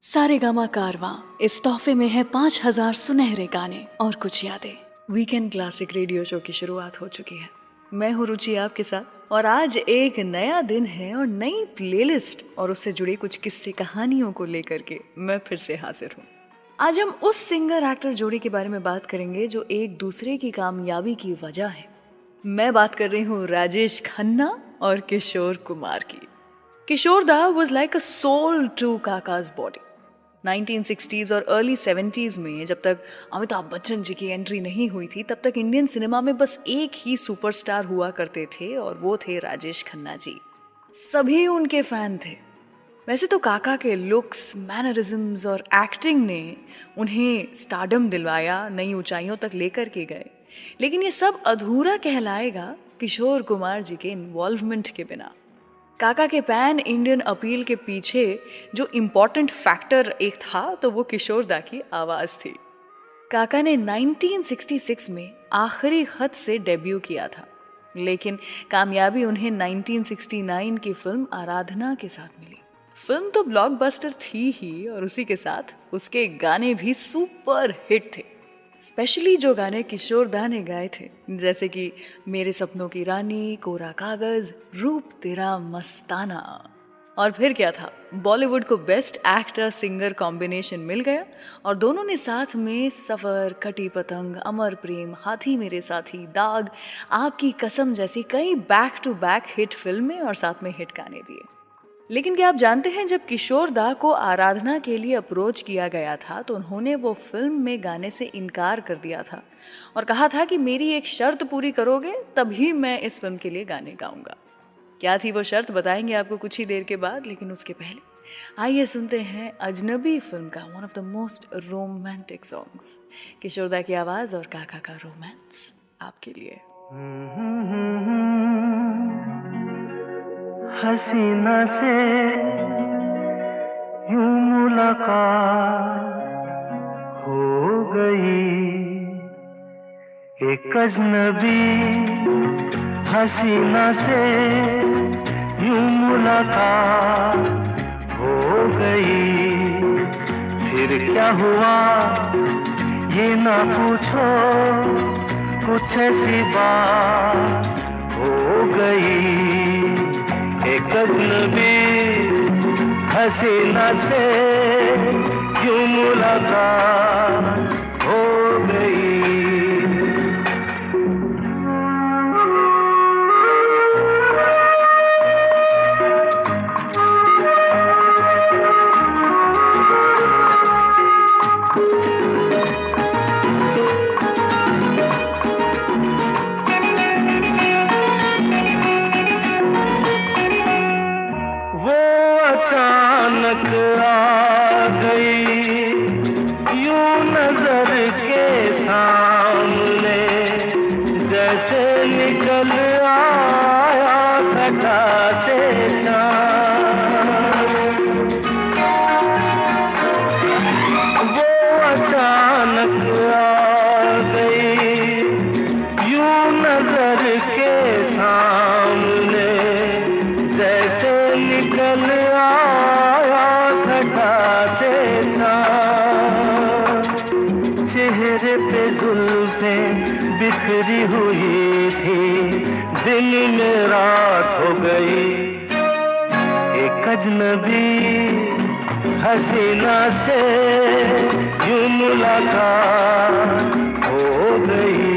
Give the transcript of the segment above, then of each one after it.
सारेगामा कारवां इस तोहफे में है 5,000 सुनहरे गाने और कुछ यादें। वीकेंड क्लासिक रेडियो शो की शुरुआत हो चुकी है। मैं हूँ रुचि आपके साथ और आज एक नया दिन है और नई प्लेलिस्ट और उससे जुड़ी कुछ किस्से कहानियों को लेकर के मैं फिर से हाजिर हूँ। आज हम उस सिंगर एक्टर जोड़ी के बारे में बात करेंगे जो एक दूसरे की कामयाबी की वजह है। मैं बात कर रही हूँ राजेश खन्ना और किशोर कुमार की। Kishore da was like a soul to Kaka's body. 1960s और अर्ली 70s में जब तक अमिताभ बच्चन जी की एंट्री नहीं हुई थी तब तक इंडियन सिनेमा में बस एक ही सुपरस्टार हुआ करते थे और वो थे राजेश खन्ना जी। सभी उनके फैन थे। वैसे तो काका के लुक्स, मैनरिज्म्स और एक्टिंग ने उन्हें स्टारडम दिलवाया, नई ऊंचाइयों तक लेकर के गए, लेकिन ये सब अधूरा कहलाएगा किशोर कुमार जी के इन्वॉल्वमेंट के बिना। काका के पैन इंडियन अपील के पीछे जो इम्पोर्टेंट फैक्टर एक था तो वो किशोर दा की आवाज़ थी। काका ने 1966 में आखिरी खत से डेब्यू किया था, लेकिन कामयाबी उन्हें 1969 की फिल्म आराधना के साथ मिली। फिल्म तो ब्लॉकबस्टर थी ही और उसी के साथ उसके गाने भी सुपर हिट थे, स्पेशली जो गाने किशोर दा ने गाए थे, जैसे कि मेरे सपनों की रानी, कोरा कागज, रूप तेरा मस्ताना। और फिर क्या था, बॉलीवुड को बेस्ट एक्टर सिंगर कॉम्बिनेशन मिल गया और दोनों ने साथ में सफ़र, कटी पतंग, अमर प्रेम, हाथी मेरे साथी, दाग, आपकी कसम जैसी कई बैक टू बैक हिट फिल्में और साथ में हिट गाने दिए। लेकिन क्या आप जानते हैं, जब किशोर दा को आराधना के लिए अप्रोच किया गया था तो उन्होंने वो फिल्म में गाने से इनकार कर दिया था और कहा था कि मेरी एक शर्त पूरी करोगे तभी मैं इस फिल्म के लिए गाने गाऊंगा। क्या थी वो शर्त बताएंगे आपको कुछ ही देर के बाद, लेकिन उसके पहले आइए सुनते हैं अजनबी फिल्म का one of the most romantic songs, Kishore da की आवाज़ और काका का रोमांस आपके लिए। हसीना से यूं मुलाकात हो गई, एक अजनबी हसीना से यूं मुलाकात हो गई। फिर क्या हुआ ये ना पूछो, कुछ ऐसी बात हो गई। एक अजनबी हसीना से यूं मुलाकात हो गई। अचानक आ गई यूं नजर के सामने, जैसे निकल आया घटा से चाँद। वो अचानक आ गई यूं नजर के सामने, जैसे निकल चेहरे पे जुल्फें बिखरी हुई थी, दिन में रात हो गई। एक अजनबी हसीना से यूं मुलाकात हो गई।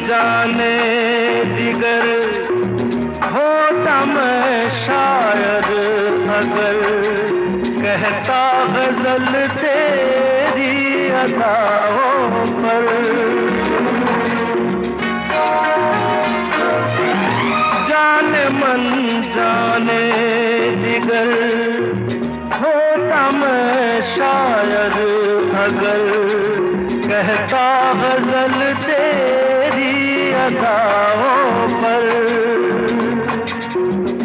जाने जिगर होता मैं शायद अगर, कहता गजल तेरी अदाओं पर। जाने मन जाने जिगर होता मैं शायद अगर, कहता गजल तेरी अदाओं पर।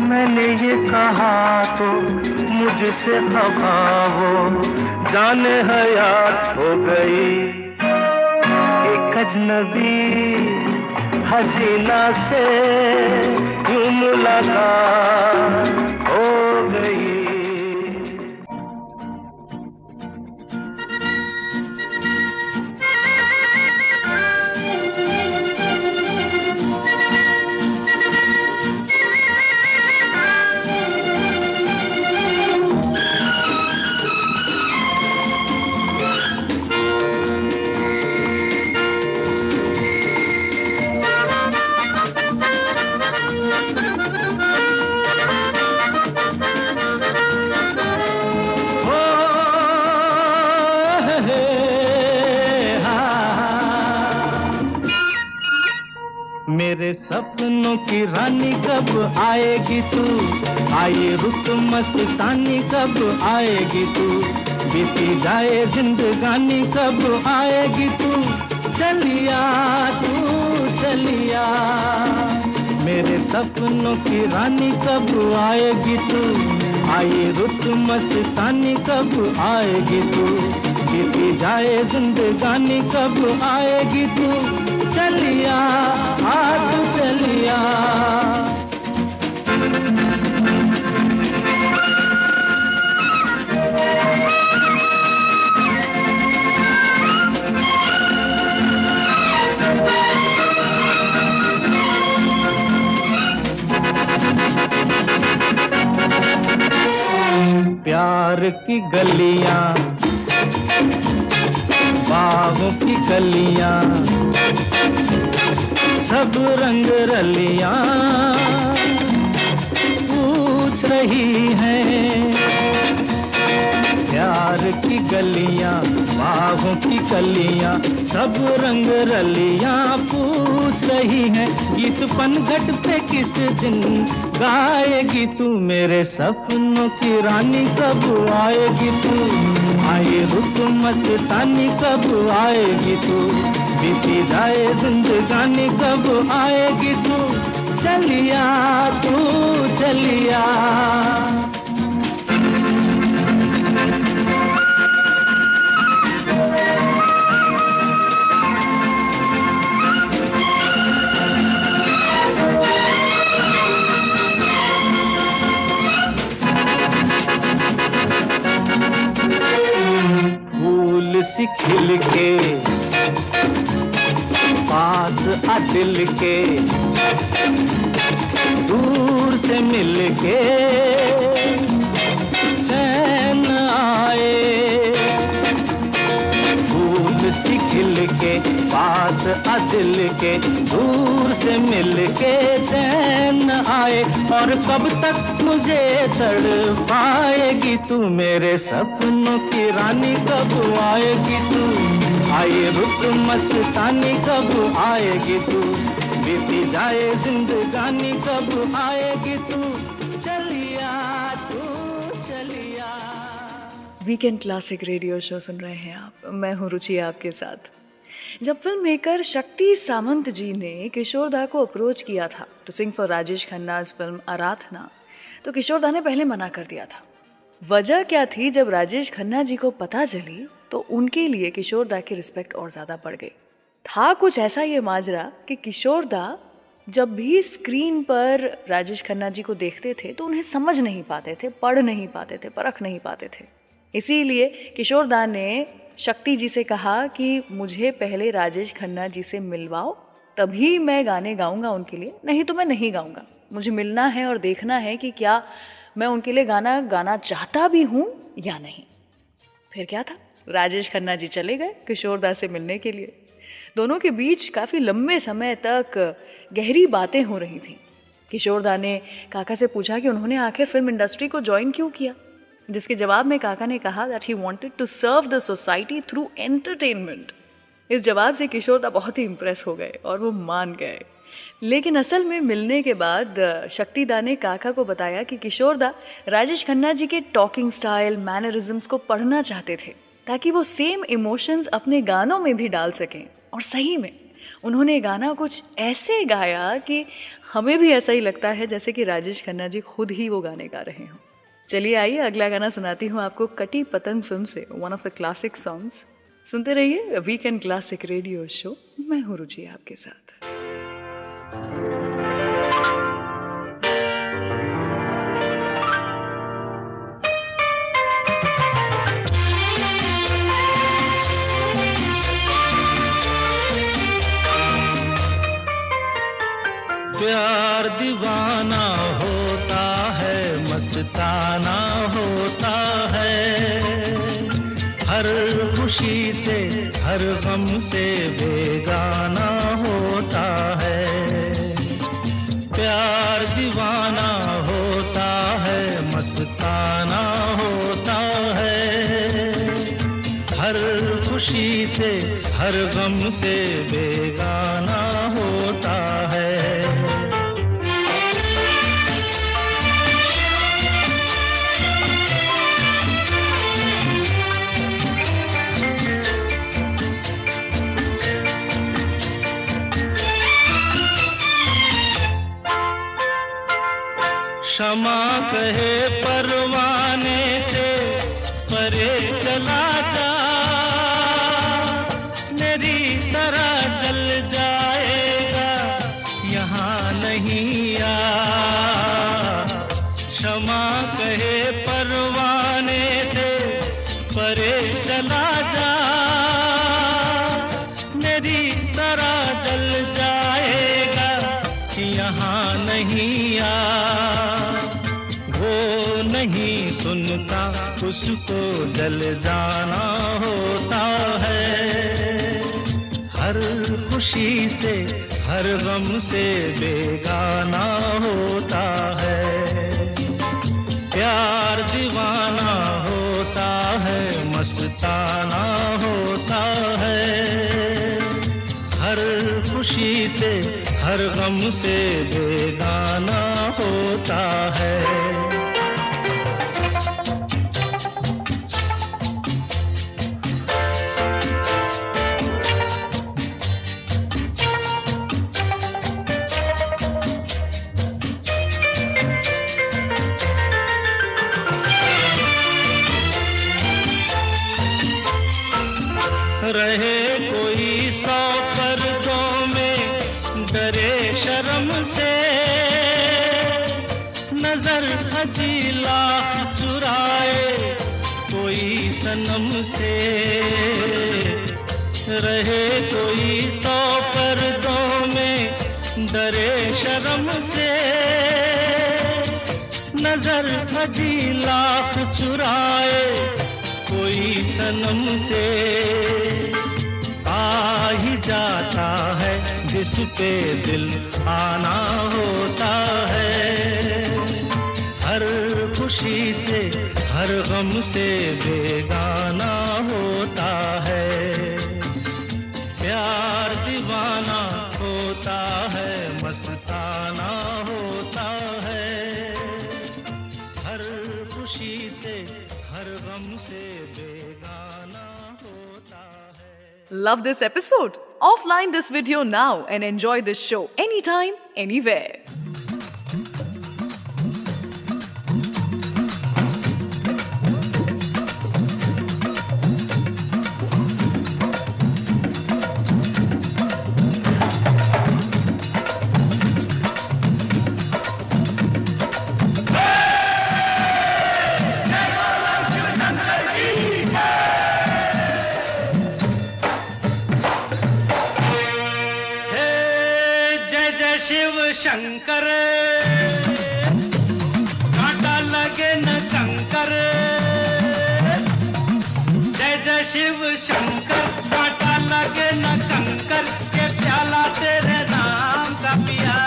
मैंने ये कहा तो मुझसे खफा हो जाने हयात हो गई। एक अजनबी हसीना से यूं मुलाकात हो गई। मेरे सपनों की रानी कब आएगी तू, आए रुत मस्तानी कब आएगी तू, बीती जाए जिंदगानी कब आएगी तू, चलिया तू चलिया। मेरे सपनों की रानी कब आएगी तू, आए रुत मस्तानी कब आएगी तू, बीती जाए जिंदगानी कब आएगी तू, चलिया आज चलिया। प्यार की गलियां, बागों की कलियां, सब रंग रलियां पूछ रही हैं। प्यार की गलियां, बागों की कलियां, सब रंग रलियां पूछ रही हैं। गीत पनघट पे किस दिन गाएगी तू, मेरे सपनों की रानी कब आएगी तू, आए रुत मस्तानी कब आएगी तू, बीती जाए जिंदगानी कब आएगी तू, चलिया तू चलिया। फूल सी खिल के पास आ दिल के, दूर से मिल के चैन आए। फूल सी खिल के पास आ दिल के, दूर से मिल के चैन आए। और कब तक मुझे तड़पाएगी तू, मेरे सपनों की रानी कब आएगी तू, आए रुत मस्तानी कब आएगी तू, बीती जाए जिंदगानी कब आएगी तू, चलिया तू चलिया। वीकेंड क्लासिक रेडियो शो सुन रहे हैं आप, मैं हूँ रुचि आपके साथ। जब फिल्म मेकर शक्ति सामंत जी ने किशोर दा को अप्रोच किया था to sing for Rajesh Khanna's film Aradhana, तो किशोर दा ने पहले मना कर दिया था। वजह क्या थी, जब राजेश खन्ना जी को पता चली तो उनके लिए किशोर दा की रिस्पेक्ट और ज़्यादा बढ़ गई। था कुछ ऐसा ये माजरा कि किशोर दा जब भी स्क्रीन पर राजेश खन्ना जी को देखते थे तो उन्हें समझ नहीं पाते थे, पढ़ नहीं पाते थे, परख नहीं पाते थे। इसीलिए किशोर दा ने शक्ति जी से कहा कि मुझे पहले राजेश खन्ना जी से मिलवाओ, तभी मैं गाने गाऊंगा उनके लिए, नहीं तो मैं नहीं गाऊंगा। मुझे मिलना है और देखना है कि क्या मैं उनके लिए गाना गाना चाहता भी हूँ या नहीं। फिर क्या था, राजेश खन्ना जी चले गए किशोर दा से मिलने के लिए। दोनों के बीच काफ़ी लंबे समय तक गहरी बातें हो रही थीं। किशोर दा ने काका से पूछा कि उन्होंने आखिर फिल्म इंडस्ट्री को ज्वाइन क्यों किया, जिसके जवाब में काका ने कहा that he wanted to serve the society through entertainment. इस जवाब से किशोर दा बहुत ही इम्प्रेस हो गए और वो मान गए। लेकिन असल में मिलने के बाद शक्ति दा ने काका को बताया कि किशोर दा राजेश खन्ना जी के टॉकिंग स्टाइल, मैनरिज्म्स को पढ़ना चाहते थे ताकि वो सेम इमोशंस अपने गानों में भी डाल सकें। और सही में उन्होंने गाना कुछ ऐसे गाया कि हमें भी ऐसा ही लगता है जैसे कि राजेश खन्ना जी खुद ही वो गाने गा रहे हों। चलिए आइए अगला गाना सुनाती हूँ आपको कटी पतंग फिल्म से, one of the classic songs. सुनते रहिए वीकेंड क्लासिक रेडियो शो। मैं हूँ रुचि आपके साथ। प्यार दीवाना होता है, मस्ताना होता है, हर खुशी से हर गम से बेगाना होता है। प्यार दीवाना होता है, मस्ताना होता है, हर खुशी से हर गम से बेगाना होता है। क्षमा कहे परवाने से परे चला जा, मेरी तरह जल जाएगा यहाँ नहीं आ। क्षमा कहे परवाने से परे चला जा, मेरी तरह जल जाएगा यहाँ नहीं आ। वो नहीं सुनता उसको जल जाना होता है, हर खुशी से हर गम से बेगाना होता है। प्यार दीवाना होता है, मस्ताना होता है, हर खुशी से हर गम से बेगाना होता है। रहे कोई 100 पर्दों में, डरे शर्म से, नजर हजी लाख चुराए कोई सनम से। रहे कोई 100 पर्दों में, डरे शर्म से, नजर हजी लाख चुराए कोई सनम से। आ ही जाता है जिस पे दिल आना होता है, हर खुशी से हर गम से बेगाना होता है। प्यार दीवाना होता है, मस्ताना होता है, हर खुशी से हर गम से बेगाना होता है। Love this episode? Offline this video now and enjoy this show anytime, anywhere. Shiv Shankar कांटा लगे न कंकर, जय जय शिव शंकर कांटा लगे न कंकर, के प्याला तेरे नाम का पिया।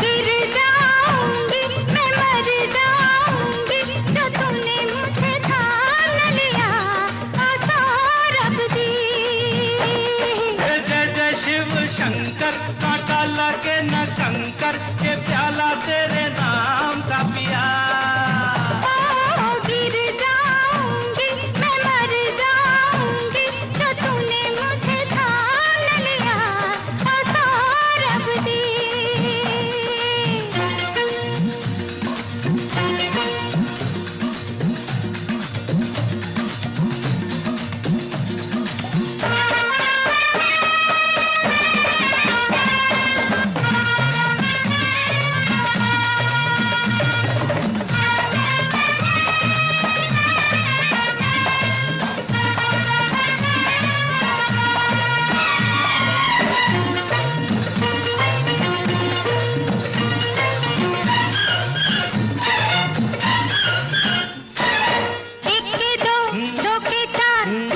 गिर जाऊंगी मैं, मर जाऊंगी, जो तुमने मुझे ठान लिया, आशा रख दी। जय जय शिव शंकर कांटा लगे न कंकर, के प्याला तेरे नाम का पिया। गिर जाऊंगी मैं, मर जाऊंगी, जो तुमने मुझे ठान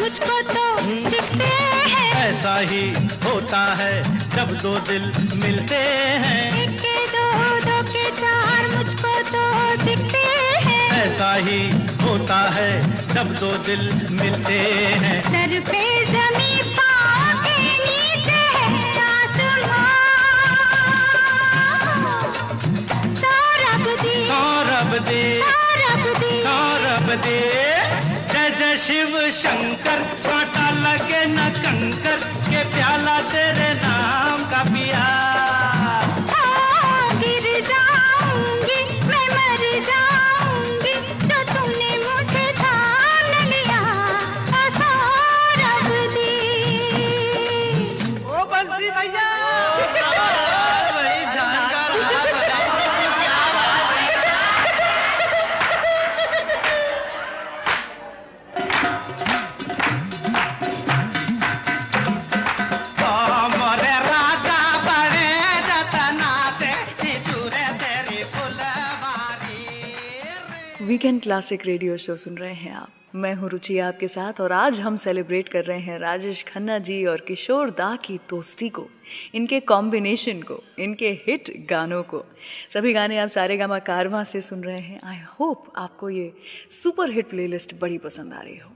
मुझको तो दिखते हैं। ऐसा ही होता है जब दो दिल मिलते हैं। एक के दो, दो के चार मुझको तो दिखते हैं। ऐसा ही होता है जब दो दिल मिलते हैं। सर पे ज़मीं पाँव के नीचे है आसमां। सौरभ दे, सौरभ दे, सौरभ दे, सौरभ दे। जय जय शिव शंकर, कांटा लगे न कंकर, के प्याला तेरे नाम का पिया। गिर जाऊंगी मैं, मर जाऊंगी, जो तुमने मुझे थाम लिया। सौरभ दे। ओ बंसी भैया, बड़ी जानकार वीकेंड क्लासिक रेडियो शो सुन रहे हैं आप। मैं हूं रुचि आपके साथ और आज हम सेलिब्रेट कर रहे हैं राजेश खन्ना जी और किशोर दा की दोस्ती को, इनके कॉम्बिनेशन को, इनके हिट गानों को। सभी गाने आप सारेगामा कारवां से सुन रहे हैं। आई होप आपको ये सुपर हिट प्लेलिस्ट बड़ी पसंद आ रही हो।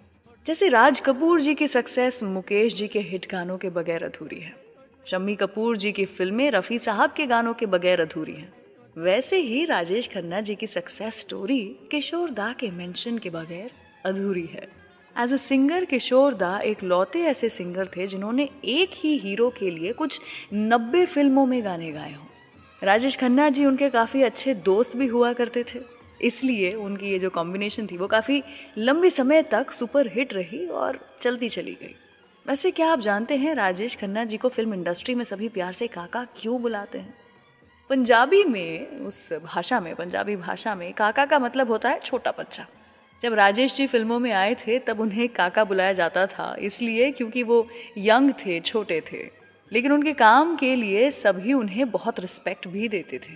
जैसे राज कपूर जी की सक्सेस मुकेश जी के हिट गानों के बगैर अधूरी है, शम्मी कपूर जी की फिल्में रफ़ी साहब के गानों के बगैर अधूरी हैं, वैसे ही राजेश खन्ना जी की सक्सेस स्टोरी किशोर दा के मेंशन के बगैर अधूरी है। एज अ सिंगर किशोर दा एक लौते ऐसे सिंगर थे जिन्होंने एक ही हीरो के लिए कुछ 90 फिल्मों में गाने गाए हों। राजेश खन्ना जी उनके काफ़ी अच्छे दोस्त भी हुआ करते थे, इसलिए उनकी ये जो कॉम्बिनेशन थी वो काफ़ी लंबे समय तक सुपर हिट रही और चलती चली गई। वैसे क्या आप जानते हैं राजेश खन्ना जी को फिल्म इंडस्ट्री में सभी प्यार से काका क्यों बुलाते हैं? पंजाबी में, उस भाषा में, पंजाबी भाषा में काका का मतलब होता है छोटा बच्चा। जब राजेश जी फिल्मों में आए थे तब उन्हें काका बुलाया जाता था, इसलिए क्योंकि वो यंग थे, छोटे थे, लेकिन उनके काम के लिए सभी उन्हें बहुत रिस्पेक्ट भी देते थे,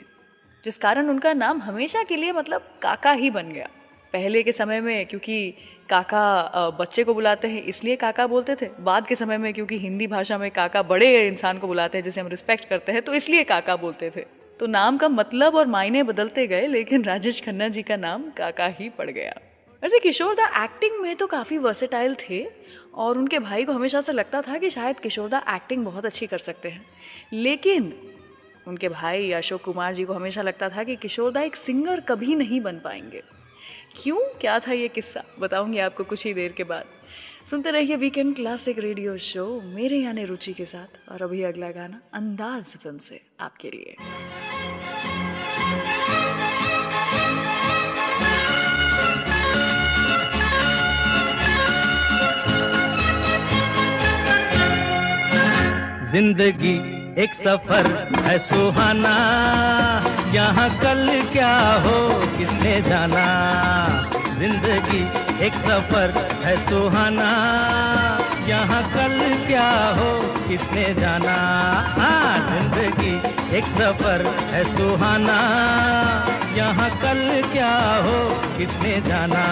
जिस कारण उनका नाम हमेशा के लिए मतलब काका ही बन गया। पहले के समय में क्योंकि काका बच्चे को बुलाते हैं इसलिए काका बोलते थे, बाद के समय में क्योंकि हिंदी भाषा में काका बड़े इंसान को बुलाते हैं जिसे हम रिस्पेक्ट करते हैं तो इसलिए काका बोलते थे। तो नाम का मतलब और मायने बदलते गए, लेकिन राजेश खन्ना जी का नाम काका ही पड़ गया। वैसे किशोर दा एक्टिंग में तो काफ़ी वर्सेटाइल थे और उनके भाई को हमेशा से लगता था कि शायद किशोर दा एक्टिंग बहुत अच्छी कर सकते हैं, लेकिन उनके भाई अशोक कुमार जी को हमेशा लगता था कि किशोर दा एक सिंगर कभी नहीं बन पाएंगे। क्यों, क्या था ये किस्सा, बताऊंगी आपको कुछ ही देर के बाद। सुनते रहिए वीकेंड क्लासिक रेडियो शो मेरे यानी रुचि के साथ। और अभी अगला गाना अंदाज फिल्म से आपके लिए। जिंदगी एक सफर है सुहाना, यहाँ कल क्या हो किसने जाना। जिंदगी एक सफर है सुहाना, यहाँ कल क्या हो किसने जाना। हाँ, जिंदगी एक सफर है सुहाना, यहाँ कल क्या हो किसने जाना।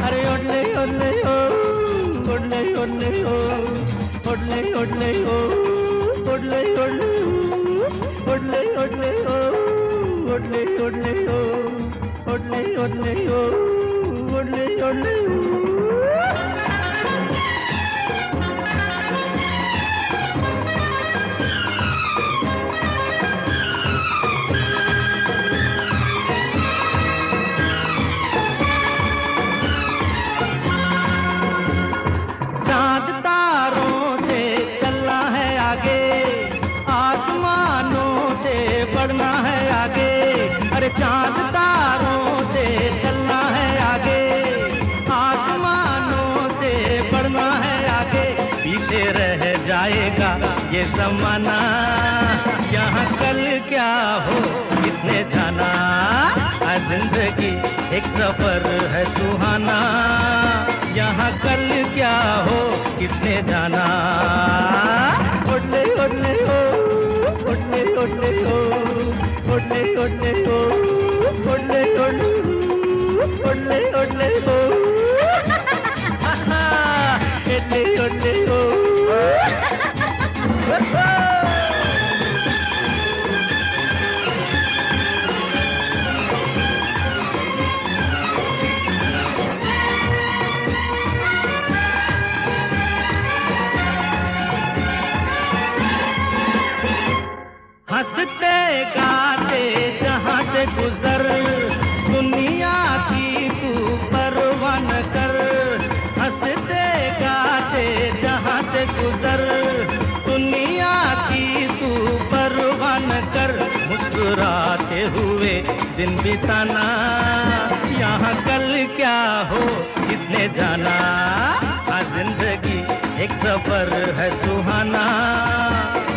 अरे ओडले ओडले ओ, ओडले ओडले ओ, ओडले ओडले ओ, ओडले ओडले ओ, ओडले ओडले ओ, ओडले ओडले ओ, ओडले ओडले ओ, ओडले ओडले ओ। चांद तारों से चलना है आगे, आसमानों से बढ़ना है आगे। अरे चांद तारों से चलना है आगे, आसमानों से बढ़ना है आगे। पीछे रह जाएगा ये ज़माना, यहाँ कल क्या हो किसने जाना। जिंदगी एक सफर है सुहाना, यहाँ कल क्या हो किसने जाना। ओडले ओडले ओ, ओडले ओडले ओ, ओडले ओडले ओ, ओडले ओडले ओ, ओडले ओडले ओ। दिन बिताना, यहाँ कल क्या हो किसने जाना। हाँ जिंदगी एक सफर है सुहाना,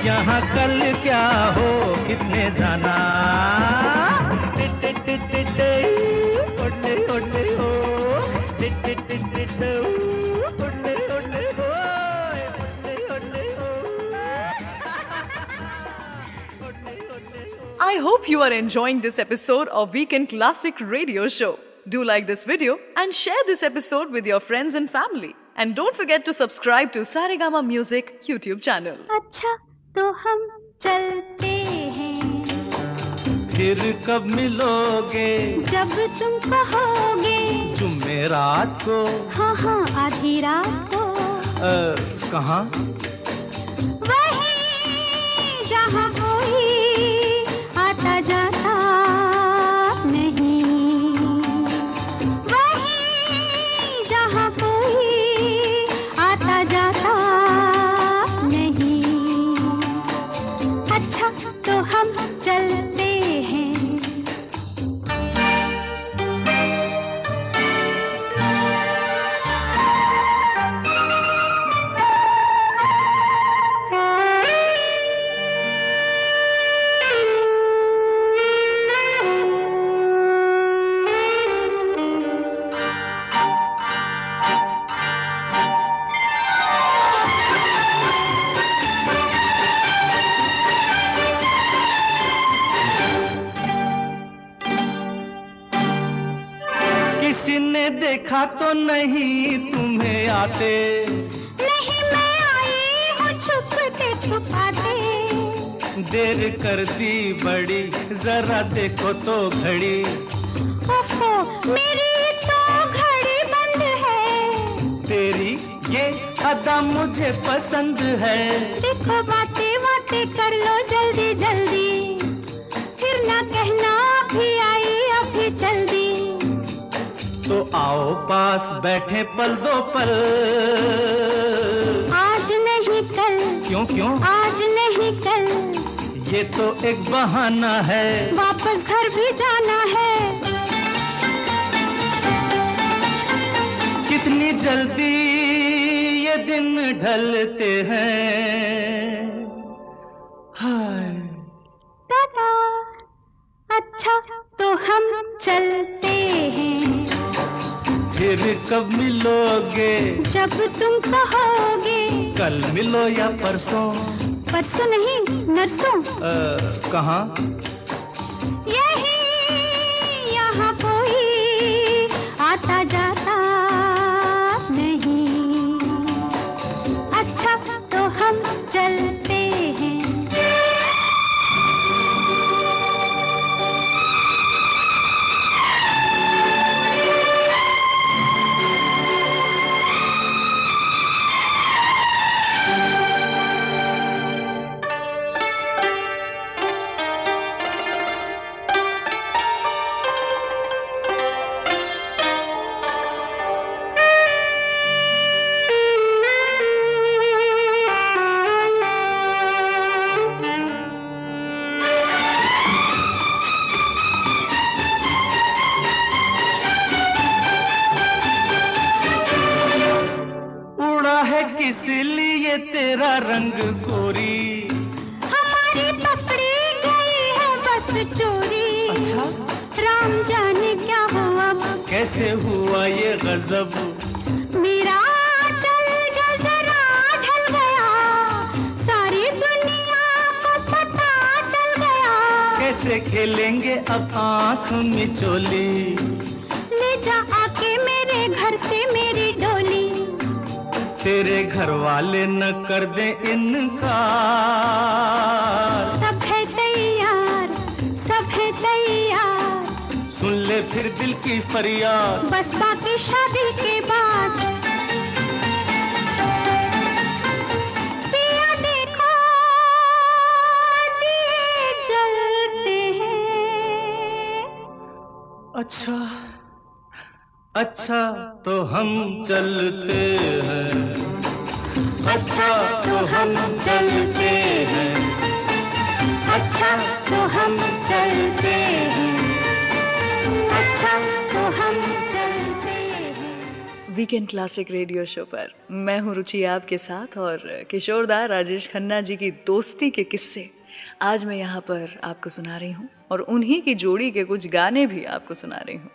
यहाँ कल क्या हो किसने जाना। I hope you are enjoying this episode of Weekend Classic Radio Show. Do like this video and share this episode with your friends and family. And don't forget to subscribe to Saregama Music YouTube channel. अच्छा तो हम चलते हैं, फिर कब मिलोगे जब तुम कहोगे। जुमेरात को। हाँ हाँ आधी रात को। कहाँ? वहीं जहाँ कोई आता जाता नहीं, वहीं जहाँ कोई आता जाता नहीं। अच्छा तो हम चलते हैं। किसी ने देखा तो नहीं तुम्हें आते। नहीं मैं आई हूँ छुपते छुपाते। देर कर दी बड़ी, जरा देखो तो घड़ी। ओहो मेरी तो घड़ी बंद है। तेरी ये अदा मुझे पसंद है। देखो बातें बातें कर लो जल्दी जल्दी, फिर ना कहना अभी आई अभी चल दी। तो आओ पास बैठे पल दो पल। आज नहीं कल। क्यों क्यों? आज नहीं कल। ये तो एक बहाना है, वापस घर भी जाना है। कितनी जल्दी ये दिन ढलते हैं। हाय टाटा। अच्छा तो हम चलते हैं, फिर कब मिलोगे जब तुम कहोगे। कल मिलो या परसों। परसों नहीं नरसों। कहाँ? यही यहाँ कोई आता जाता नहीं। अच्छा तो हम चलते हैं। इसलिए तेरा रंग गोरी हमारी पकड़ी गई है बस चोरी। अच्छा राम जाने क्या हुआ, कैसे हुआ ये गजब। मेरा चल जो जरा ढल गया, सारी दुनिया को पता चल गया। कैसे खेलेंगे अब आँख मिचोली, ले जा आके मेरे घर से मेरी डोली। तेरे घर वाले न कर दे इनकार। सब है तैयार, सब है तैयार। सुन ले फिर दिल की फरियाद, बस बाकी शादी के बाद। पिया देखो दिए जलते हैं। अच्छा अच्छा तो हम चलते हैं। अच्छा तो हम चलते हैं। अच्छा तो हम चलते हैं। अच्छा तो हम चलते हैं। वीकेंड क्लासिक रेडियो शो पर मैं हूँ रुचि आपके साथ, और किशोरदा राजेश खन्ना जी की दोस्ती के किस्से आज मैं यहाँ पर आपको सुना रही हूँ, और उन्हीं की जोड़ी के कुछ गाने भी आपको सुना रही हूँ।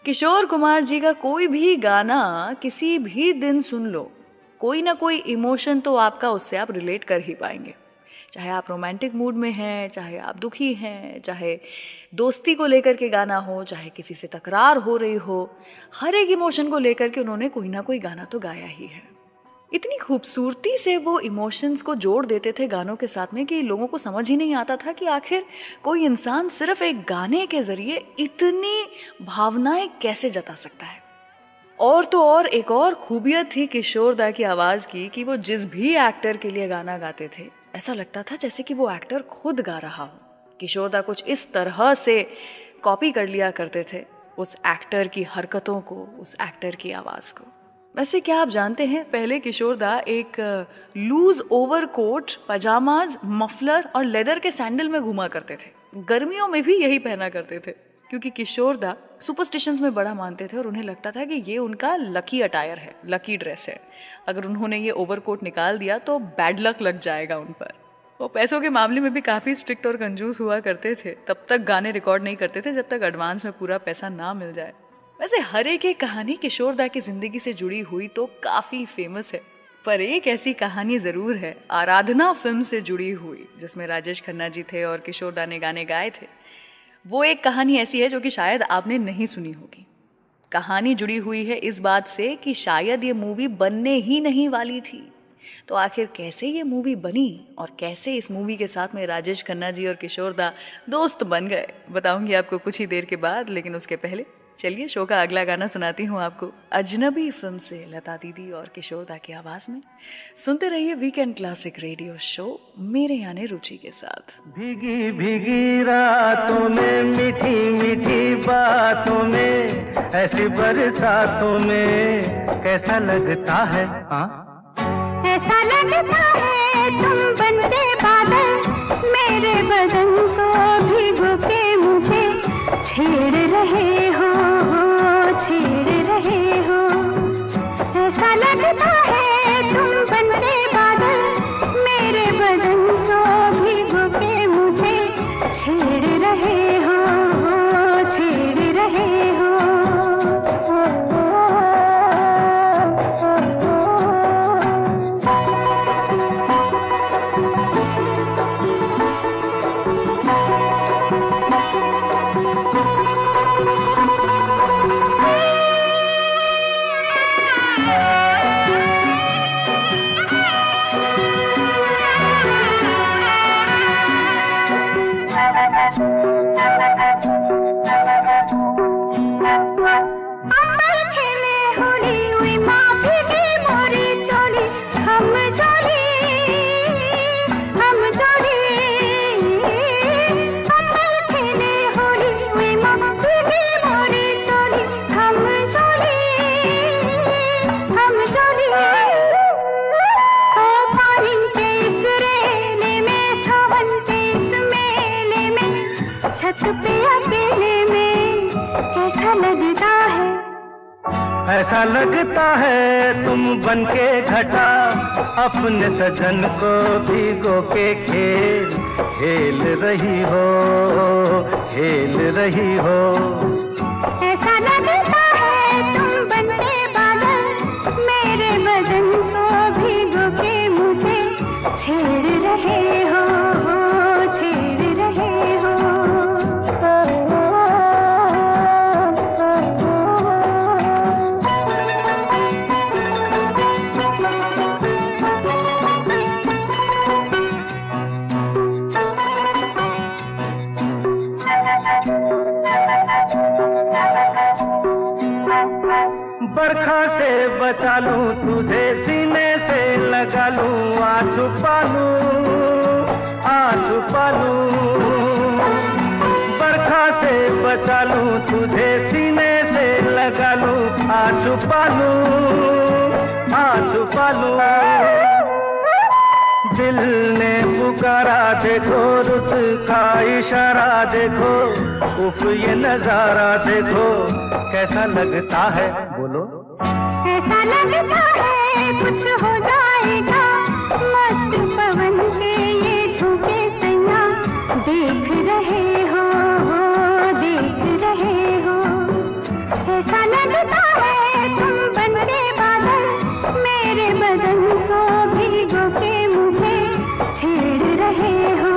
किशोर कुमार जी का कोई भी गाना किसी भी दिन सुन लो, कोई ना कोई इमोशन तो आपका उससे आप रिलेट कर ही पाएंगे। चाहे आप रोमांटिक मूड में हैं, चाहे आप दुखी हैं, चाहे दोस्ती को लेकर के गाना हो, चाहे किसी से तकरार हो रही हो, हर एक इमोशन को लेकर के उन्होंने कोई ना कोई गाना तो गाया ही है। इतनी खूबसूरती से वो इमोशंस को जोड़ देते थे गानों के साथ में कि लोगों को समझ ही नहीं आता था कि आखिर कोई इंसान सिर्फ एक गाने के जरिए इतनी भावनाएं कैसे जता सकता है। और तो और एक और खूबियत थी किशोरदा की आवाज़ की कि वो जिस भी एक्टर के लिए गाना गाते थे ऐसा लगता था जैसे कि वो एक्टर खुद गा रहा हो। किशोरदा कुछ इस तरह से कॉपी कर लिया करते थे उस एक्टर की हरकतों को, उस एक्टर की आवाज़ को। वैसे क्या आप जानते हैं, पहले किशोरदा एक लूज ओवरकोट, पजामाज, मफलर और लेदर के सैंडल में घूमा करते थे। गर्मियों में भी यही पहना करते थे, क्योंकि किशोरदा सुपरस्टिशंस में बड़ा मानते थे और उन्हें लगता था कि ये उनका लकी अटायर है, लकी ड्रेस है। अगर उन्होंने ये ओवरकोट निकाल दिया तो बैड लक लग जाएगा उन पर। वो पैसों के मामले में भी काफ़ी स्ट्रिक्ट और कंजूस हुआ करते थे। तब तक गाने रिकॉर्ड नहीं करते थे जब तक एडवांस में पूरा पैसा ना मिल जाए। वैसे हर एक कहानी किशोरदा की ज़िंदगी से जुड़ी हुई तो काफ़ी फेमस है, पर एक ऐसी कहानी ज़रूर है आराधना फिल्म से जुड़ी हुई, जिसमें राजेश खन्ना जी थे और किशोरदा ने गाने गाए थे। वो एक कहानी ऐसी है जो कि शायद आपने नहीं सुनी होगी। कहानी जुड़ी हुई है इस बात से कि शायद ये मूवी बनने ही नहीं वाली थी। तो आखिर कैसे ये मूवी बनी और कैसे इस मूवी के साथ में राजेश खन्ना जी और किशोरदा दोस्त बन गए, बताऊंगी आपको कुछ ही देर के बाद। लेकिन उसके पहले चलिए शो का अगला गाना सुनाती हूँ आपको, अजनबी फिल्म से लता दीदी और किशोरदा की आवाज़ में। सुनते रहिए वीकेंड क्लासिक रेडियो शो मेरे यानी रुचि के साथ। भीगी भीगी रातों में, मीठी मीठी बातों में, ऐसी बरसातों में कैसा लगता है, हाँ ऐसा लगता है तुम बनते बादल, मेरे बदन को भिगो के मुझे छेड़ रहे हो, छेड़ रहे हो। ऐसा लगता है तुम बनते बादल, मेरे बदन को भिगो के मुझे छेड़ रहे हो, छेड़ रहे हो। ऐसा लगता है तुम बनके घटा, अपने सजन को भिगो के खेल रही हो, खेल रही हो। ऐसा लगता है तुम बनते बादल, मेरे बदन को भिगो के मुझे छेड़ रहे हो, छेड़ रहे हो। बरखा से बचा लूं तुझे, सीने से लगा लूं, आ छुपा लूं। बरखा से बचा लूं तुझे, सीने से लगा लूं, आ छुपा लूं। दिल ने पुकारा देखो, रुत का इशारा देखो, उफ ये नजारा देखो कैसा लगता है, बोलो। ऐसा लगता है कुछ हो जाएगा, मस्त पवन के ये झोंके सैया, देख रहे हो देख रहे हो। ऐसा लगता है तुम बनके बादल, मेरे बदन को भिगो के मुझे छेड़ रहे हो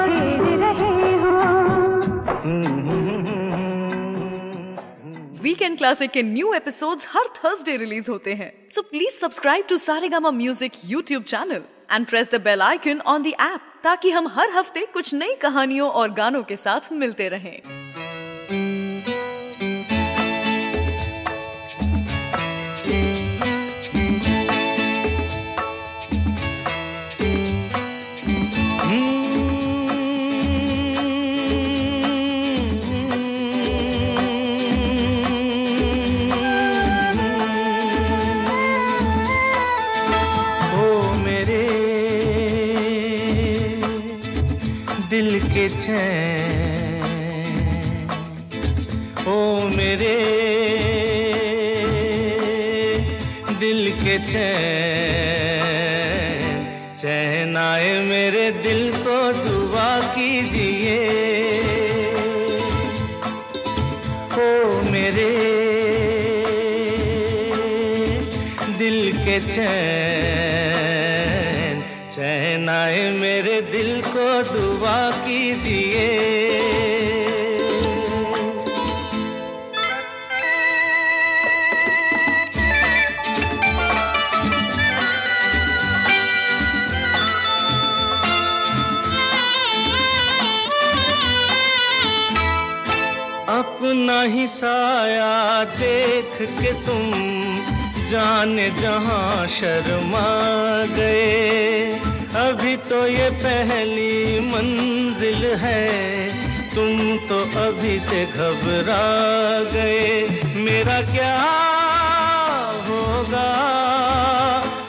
छेड़ रहे हो। वीकेंड क्लासिक के न्यू एपिसोड्स हर थर्सडे रिलीज होते हैं, so please subscribe to Saregama music YouTube channel and press the bell icon on the app, ताकि हम हर हफ्ते कुछ नई कहानियों और गानों के साथ मिलते रहें। दिल के चैन, ओ मेरे दिल के चैन, चैन आए मेरे दिल को दुआ कीजिए। ओ मेरे दिल के चैन, चैन आए मेरे दिल को दुआ कीजिए। अपना ही साया देख के तुम जाने जहां शर्मा गए, अभी तो ये पहली मंजिल है, तुम तो अभी से घबरा गए। मेरा क्या होगा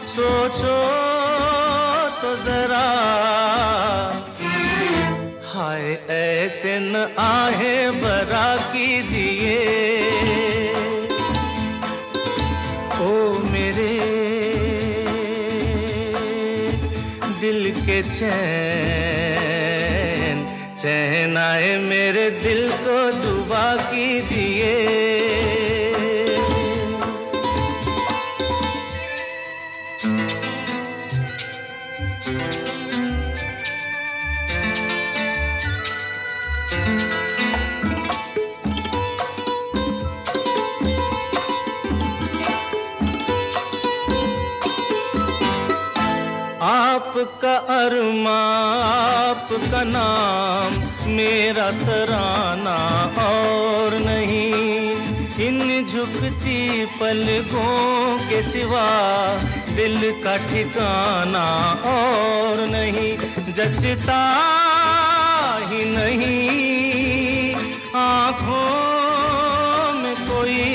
सोचो तो जरा, हाय ऐसे न आहे बरा कीजिए। ओ मेरे दिल के चैन, चैन आए मेरे दिल को दुआ कीजिए। आपका अरमा आपका नाम, मेरा तराना और नहीं, इन झुकती पलकों के सिवा दिल का ठिकाना और नहीं। जचता ही नहीं आँखों में कोई,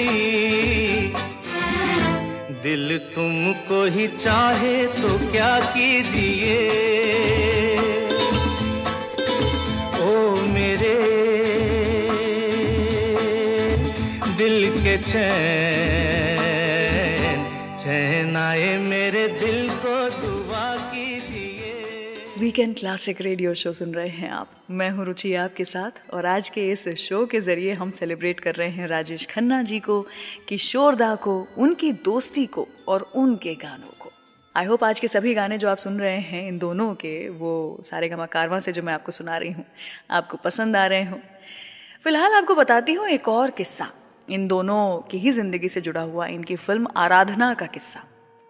दिल तुमको ही चाहे तो क्या कीजिए। ओ मेरे दिल के चैन, चैन आए मेरे दिल को दुआ कीजिए। वीकेंड क्लासिक रेडियो शो सुन रहे हैं आप, मैं हूं रुचि आपके साथ, और आज के इस शो के ज़रिए हम सेलिब्रेट कर रहे हैं राजेश खन्ना जी को, किशोर दा को, उनकी दोस्ती को और उनके गानों को। आई होप आज के सभी गाने जो आप सुन रहे हैं इन दोनों के, वो सारेगामा कारवां से जो मैं आपको सुना रही हूँ, आपको पसंद आ रहे हों। फिलहाल आपको बताती हूँ एक और किस्सा, इन दोनों की ही ज़िंदगी से जुड़ा हुआ, इनकी फिल्म आराधना का किस्सा।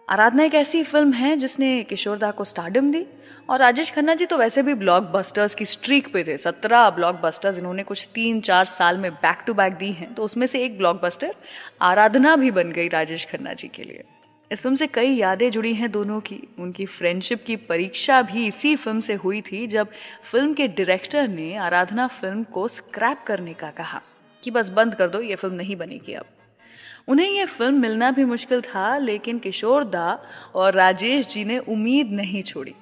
आराधना एक ऐसी फिल्म है जिसने किशोर दा को स्टारडम दी, और राजेश खन्ना जी तो वैसे भी ब्लॉकबस्टर्स की स्ट्रीक पे थे। 17 ब्लॉकबस्टर्स इन्होंने कुछ 3-4 साल में बैक टू बैक दी हैं, तो उसमें से एक ब्लॉकबस्टर आराधना भी बन गई राजेश खन्ना जी के लिए। इस फिल्म से कई यादें जुड़ी हैं दोनों की। उनकी फ्रेंडशिप की परीक्षा भी इसी फिल्म से हुई थी, जब फिल्म के डायरेक्टर ने आराधना फिल्म को स्क्रैप करने का कहा कि बस बंद कर दो, ये फिल्म नहीं बनेगी अब। उन्हें यह फिल्म मिलना भी मुश्किल था, लेकिन किशोर दा और राजेश जी ने उम्मीद नहीं छोड़ी।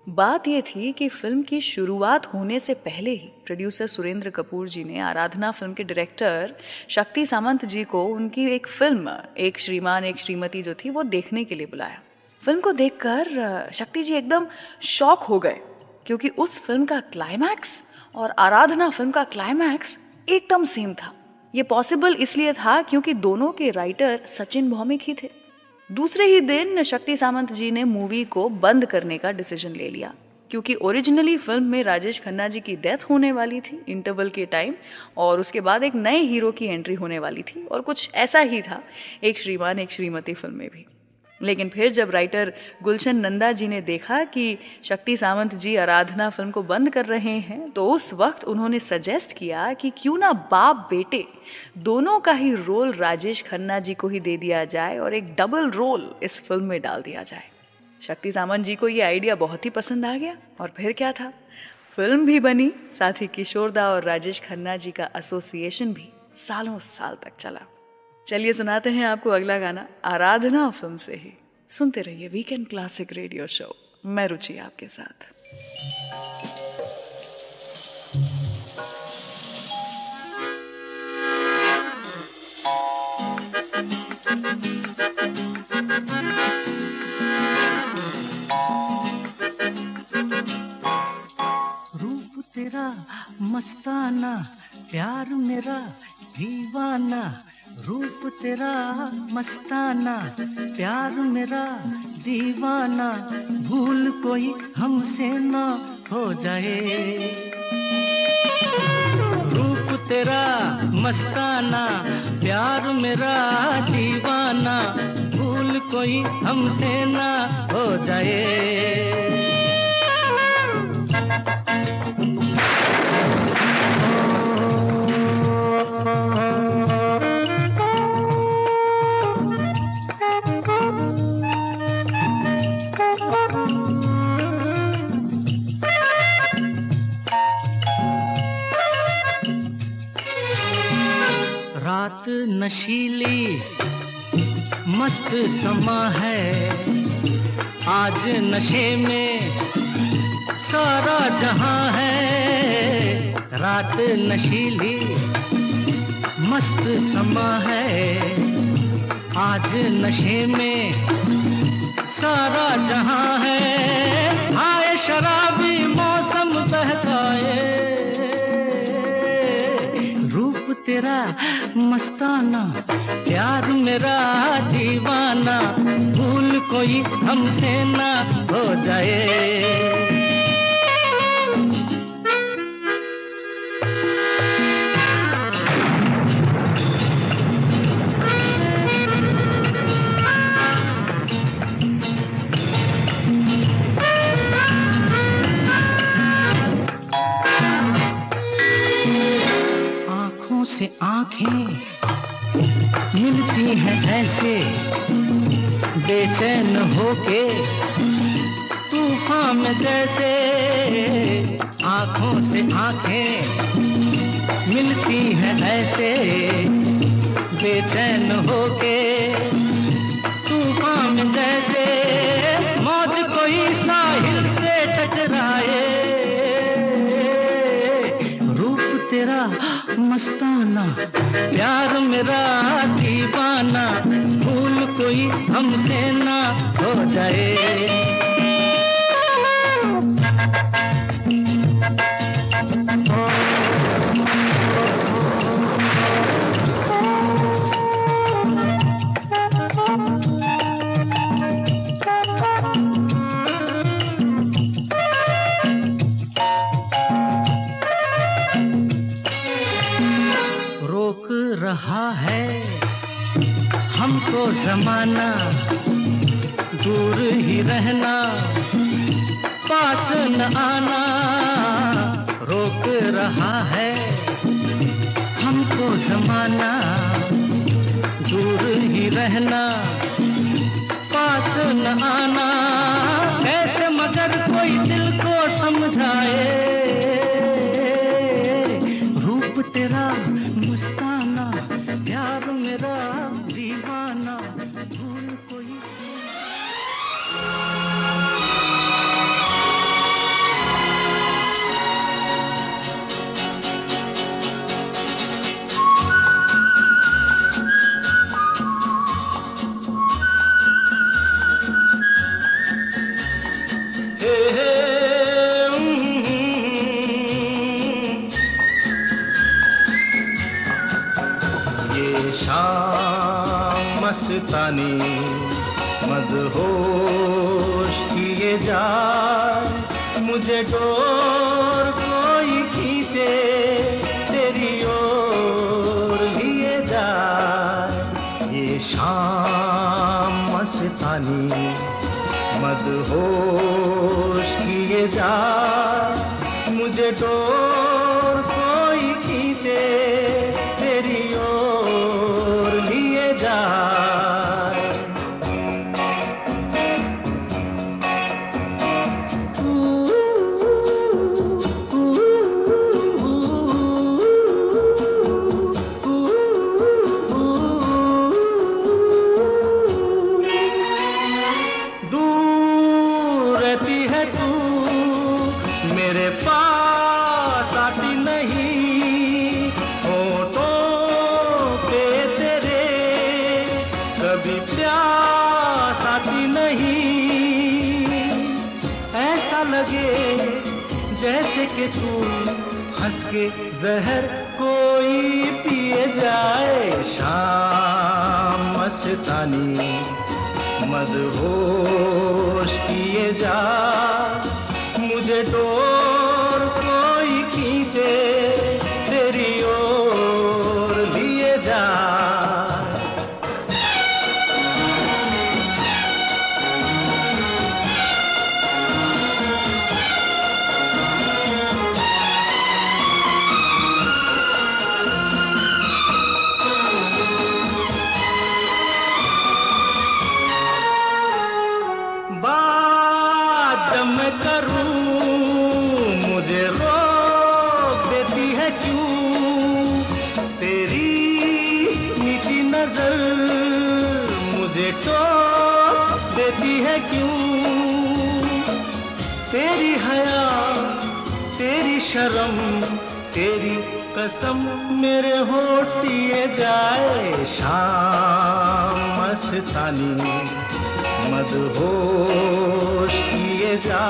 बात ये थी कि फिल्म की शुरुआत होने से पहले ही प्रोड्यूसर सुरेंद्र कपूर जी ने आराधना फिल्म के डायरेक्टर शक्ति सामंत जी को उनकी एक फिल्म एक श्रीमान एक श्रीमती जो थी वो देखने के लिए बुलाया। फिल्म को देखकर शक्ति जी एकदम शॉक हो गए, क्योंकि उस फिल्म का क्लाइमैक्स और आराधना फिल्म का क्लाइमैक्स एकदम सेम था। ये पॉसिबल इसलिए था क्योंकि दोनों के राइटर सचिन भौमिक ही थे। दूसरे ही दिन शक्ति सामंत जी ने मूवी को बंद करने का डिसीजन ले लिया, क्योंकि ओरिजिनली फिल्म में राजेश खन्ना जी की डेथ होने वाली थी इंटरवल के टाइम, और उसके बाद एक नए हीरो की एंट्री होने वाली थी, और कुछ ऐसा ही था एक श्रीमान एक श्रीमती फिल्म में भी। लेकिन फिर जब राइटर गुलशन नंदा जी ने देखा कि शक्ति सामंत जी आराधना फिल्म को बंद कर रहे हैं, तो उस वक्त उन्होंने सजेस्ट किया कि क्यों ना बाप बेटे दोनों का ही रोल राजेश खन्ना जी को ही दे दिया जाए और एक डबल रोल इस फिल्म में डाल दिया जाए। शक्ति सामंत जी को ये आइडिया बहुत ही पसंद आ गया, और फिर क्या था, फिल्म भी बनी, साथ ही किशोरदा और राजेश खन्ना जी का एसोसिएशन भी सालों साल तक चला। चलिए सुनाते हैं आपको अगला गाना आराधना फिल्म से ही। सुनते रहिए वीकेंड क्लासिक रेडियो शो, मैं रुचि आपके साथ। रूप तेरा मस्ताना, प्यार मेरा दीवाना, रूप तेरा मस्ताना, प्यार मेरा दीवाना, भूल कोई हमसे ना हो जाए। रूप तेरा मस्ताना, प्यार मेरा दीवाना, भूल कोई हमसे ना हो जाए। रात नशीली मस्त समा है, आज नशे में सारा जहां है। रात नशीली मस्त समा है, आज नशे में सारा जहां है। आए शराबी मौसम बहकाए, रूप तेरा मस्ताना, प्यार मेरा दीवाना, भूल कोई हमसे ना हो जाए। आँखों से आँखें मिलती हैं ऐसे, बेचैन होके तूफान में जैसे। आँखों से आँखें मिलती हैं ऐसे, बेचैन होके तूफान में जैसे। मौज कोई साहिल से टकराए, रूप तेरा मस्ताना, प्यार मेरा दीवाना, भूल कोई हमसे ना हो जाए। रोक रहा है हमको जमाना, दूर ही रहना, पास न आना। रोक रहा है हमको जमाना, दूर ही रहना, पास न आना। कैसे मगर कोई दिल को समझाए, रूप तेरा मस्ताना, प्यार मेरा दीवाना, भूल कोई। मस्तानी मदहोश किए जाए, मुझे डोर कोई खींचे तेरी ओर लिए जाए। ये शाम मस्तानी मदहोश किए जाए, मुझे डोर कोई खींचे तेरी ओर लिए जाए। दूर रहती है तू मेरे पास आती नहीं, होठों पे तेरे कभी प्यास आती नहीं। ऐसा लगे जैसे कि तू हंस के जहर कोई पिए जाए। शाम मस्तानी मदहोश किए जा, मुझे डोर कोई खींचे तेरी ओर लिए जा। बात जब मैं करूं मुझे रोक देती है क्यों, तेरी नीची नजर मुझे टोक देती है क्यों। तेरी हया तेरी शर्म तेरी कसम मेरे होठ सिए जाए। शाम मस्तानी मदहोश किए जा,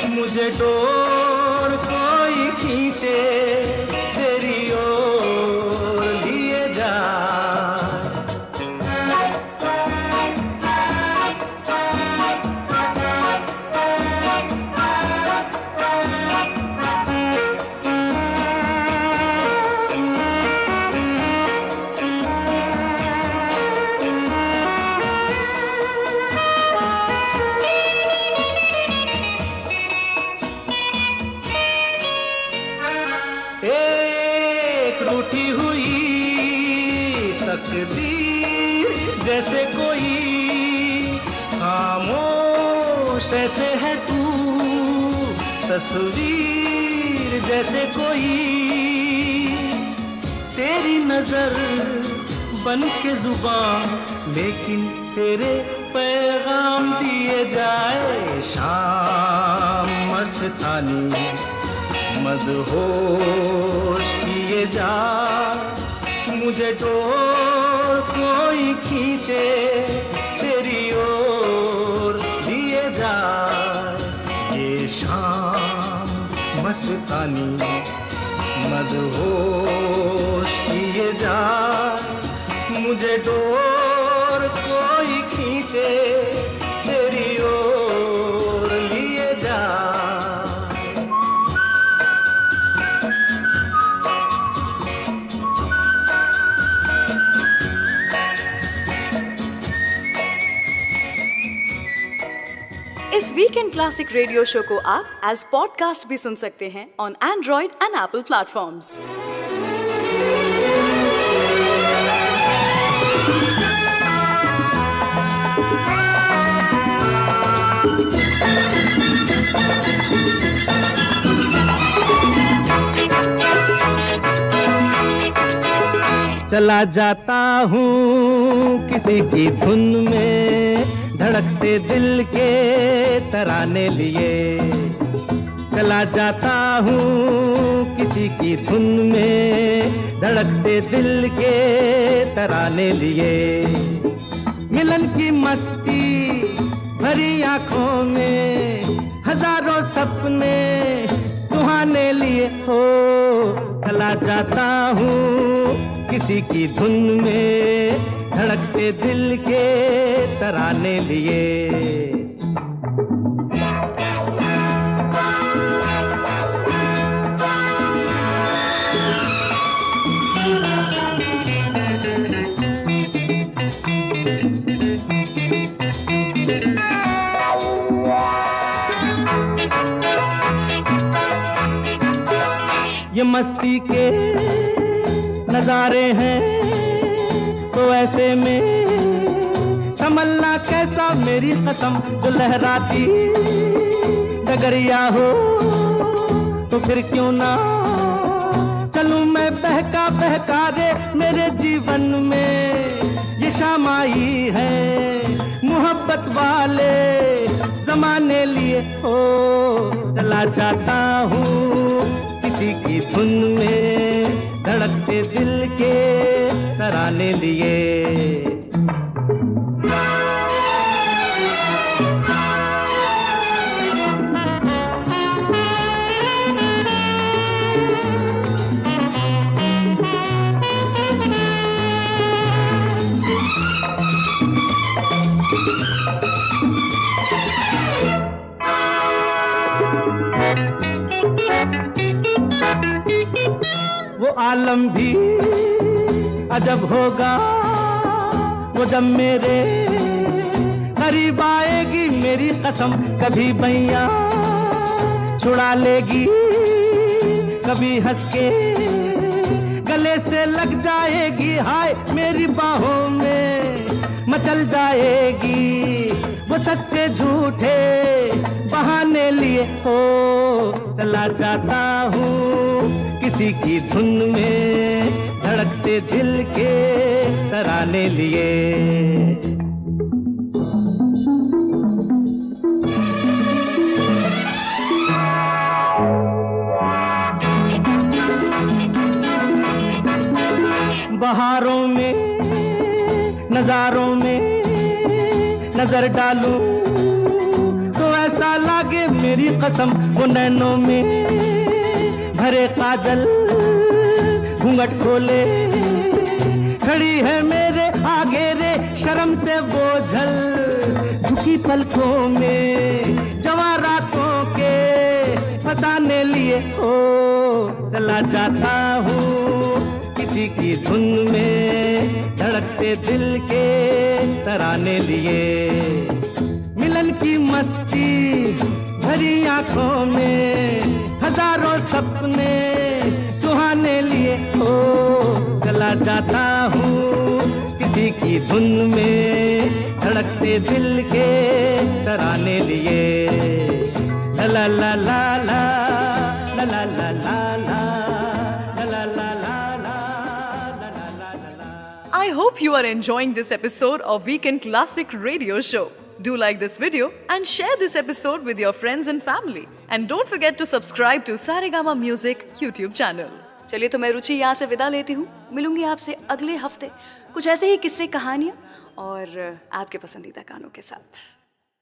मुझे डोर कोई खींचे तेरी ओर लिए जा। एक रूठी हुई तकदीर जैसे कोई, खामोश ऐसे है तू तस्वीर जैसे कोई। तेरी नजर बन के जुबान लेकिन तेरे पैगाम दिए जाए। शाम मस्तानी मदहोश किए जा, मुझे डोर कोई खींचे तेरी ओर लिए जा। ये शाम मस्तानी मदहोश किए जा, मुझे डोर कोई खींचे तेरी ओर लिए जा। इस वीकेंड क्लासिक रेडियो शो को आप एज पॉडकास्ट भी सुन सकते हैं on Android and Apple platforms. चला जाता हूँ किसी की धुन में, धड़कते दिल के तराने लिए। चला जाता हूँ किसी की धुन में, धड़कते दिल के तराने लिए। मिलन की मस्ती भरी आंखों में हजारों सपने सुहाने लिए हो। चला जाता हूँ किसी की धुन में, धड़कते दिल के तराने लिए। ये मस्ती के नजारे हैं तो ऐसे में संभलना कैसा मेरी कसम, जो लहराती डगरिया हो तो फिर क्यों ना चलूं मैं बहका बहका रे। मेरे जीवन में ये शाम आई है मोहब्बत वाले जमाने लिए। हो चला जाता हूँ किसी की धुन में, धड़कते दिल के तराने लिए। वो आलम भी अजब होगा वो जब मेरे करीब आएगी मेरी कसम। कभी बैया छुड़ा लेगी, कभी हंस के गले से लग जाएगी। हाय मेरी बाहों में मचल जाएगी, वो सच्चे झूठे बहाने लिए। हो चला जाता हूँ किसी की धुन में, धड़कते दिल के तराने लिए। बहारों में नजारों में नजर डालूं तो ऐसा लागे मेरी कसम, वो नैनों में भरे काजल घूंघट खोले खड़ी है मेरे आगे रे। शर्म से बोझल झुकी पलकों में जवां रातों के फसाने लिए। ओ चला जाता हूँ किसी की धुन में, धड़कते दिल के तराने लिए। मिलन की मस्ती भरी आंखों में हजारों सपने सुहाने लिए। हो चला जाता हूँ किसी की धुन में, धड़कते दिल के तराने लिए। ला ला ला ला ला ला ला ला ला। I hope you are enjoying this episode of Weekend Classic Radio Show. Do like this video and share this episode with your friends and family. And don't forget to subscribe to Saregama Music YouTube channel. चलिए तो मैं रुचि यहाँ से विदा लेती हूँ। मिलूंगी आपसे अगले हफ्ते कुछ ऐसे ही किस्से, कहानियाँ और आपके पसंदीदा गानों के साथ।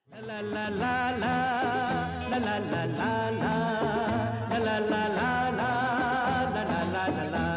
ला ला ला ला ला ला ला ला ला ला ला ला ला ला ला ला ला ला।